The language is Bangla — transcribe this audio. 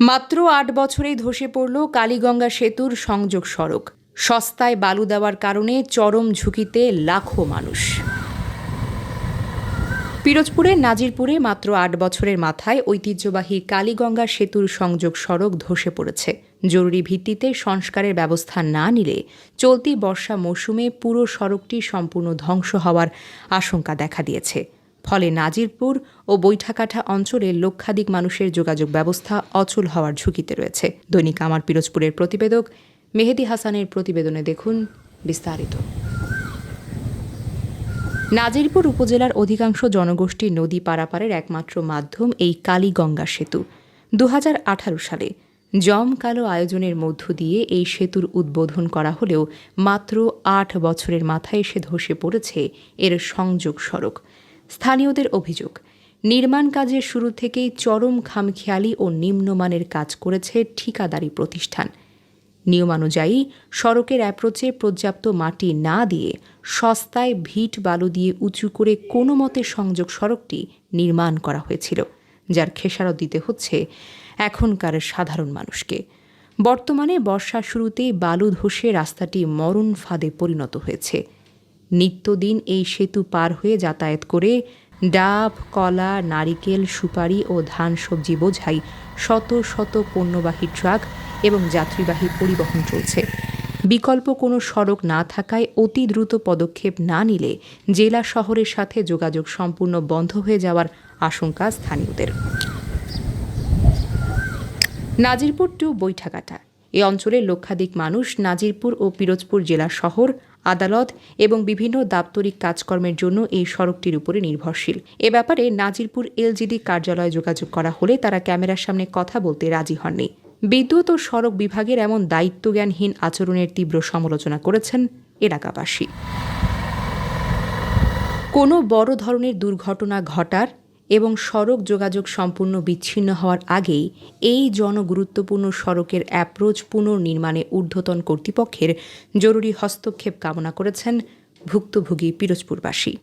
মাত্র ৮ বছরেই ধসে পড়ল কালীগঙ্গা সেতুর সংযোগ সড়ক। সস্তায় বালু দেওয়ার কারণে চরম ঝুঁকিতে লাখো মানুষ। পিরোজপুরের নাজিরপুরে মাত্র ৮ বছরের মাথায় ঐতিহ্যবাহী কালীগঙ্গা সেতুর সংযোগ সড়ক ধসে পড়েছে। জরুরি ভিত্তিতে সংস্কারের ব্যবস্থা না নিলে চলতি বর্ষা মৌসুমে পুরো সড়কটি সম্পূর্ণ ধ্বংস হওয়ার আশঙ্কা দেখা দিয়েছে। ফলে নাজিরপুর ও বৈঠাকাঠা অঞ্চলের লক্ষাধিক মানুষের যোগাযোগ ব্যবস্থা অচল হওয়ার ঝুঁকিতে রয়েছে। দৈনিক আমার পিরোজপুরের প্রতিবেদক মেহেদী হাসানের প্রতিবেদনে দেখুন বিস্তারিত। নাজিরপুর উপজেলার অধিকাংশ জনগোষ্ঠী নদী পারাপারের একমাত্র মাধ্যম এই কালীগঙ্গা সেতু। ২০১৮ সালে জমকালো আয়োজনের মধ্য দিয়ে এই সেতুর উদ্বোধন করা হলেও মাত্র ৮ বছরের মাথায় এসে ধসে পড়েছে এর সংযোগ সড়ক। স্থানীয়দের অভিযোগ, নির্মাণ কাজের শুরু থেকেই চরম খামখেয়ালি ও নিম্নমানের কাজ করেছে ঠিকাদারি প্রতিষ্ঠান। নিয়মানুযায়ী সড়কের অ্যাপ্রোচে পর্যাপ্ত মাটি না দিয়ে সস্তায় ভিট বালু দিয়ে উঁচু করে কোনো মতে সংযোগ সড়কটি নির্মাণ করা হয়েছিল, যার খেসারত দিতে হচ্ছে এখনকার সাধারণ মানুষকে। বর্তমানে বর্ষা শুরুতেই বালু ধসে রাস্তাটি মরণ ফাঁদে পরিণত হয়েছে। নিত্যদিন এই সেতু পার হয়ে যাতায়াত করে ডাব, কলা, নারিকেল, সুপারি ও ধান সবজি বোঝাই শত শত পণ্যবাহী ট্রাক এবং যাত্রীবাহী পরিবহন চলছে। বিকল্প কোনো সড়ক না থাকায় অতি দ্রুত পদক্ষেপ না নিলে জেলা শহরের সাথে যোগাযোগ সম্পূর্ণ বন্ধ হয়ে যাওয়ার আশঙ্কা স্থানীয়দের। নাজিরপুর টু বৈঠাকাঠা এই অঞ্চলের লক্ষাধিক মানুষ নাজিরপুর ও পিরোজপুর জেলা শহর, আদালত এবং বিভিন্ন দাপ্তরিক কাজকর্মের জন্য এই সড়কটির উপরে নির্ভরশীল। এ ব্যাপারে নাজিরপুর এলজিডি কার্যালয়ে যোগাযোগ করা হলে তারা ক্যামেরার সামনে কথা বলতে রাজি হননি। বিদ্যুৎ ও সড়ক বিভাগের এমন দায়িত্বজ্ঞানহীন আচরণের তীব্র সমালোচনা করেছেন এলাকাবাসী। কোনো বড় ধরনের দুর্ঘটনা ঘটার এবং সড়ক যোগাযোগ সম্পূর্ণ বিচ্ছিন্ন হওয়ার আগেই এই জনগুরুত্বপূর্ণ সড়কের অ্যাপ্রোচ পুনর্নির্মাণে ঊর্ধ্বতন কর্তৃপক্ষের জরুরি হস্তক্ষেপ কামনা করেছেন ভুক্তভোগী পিরোজপুরবাসী।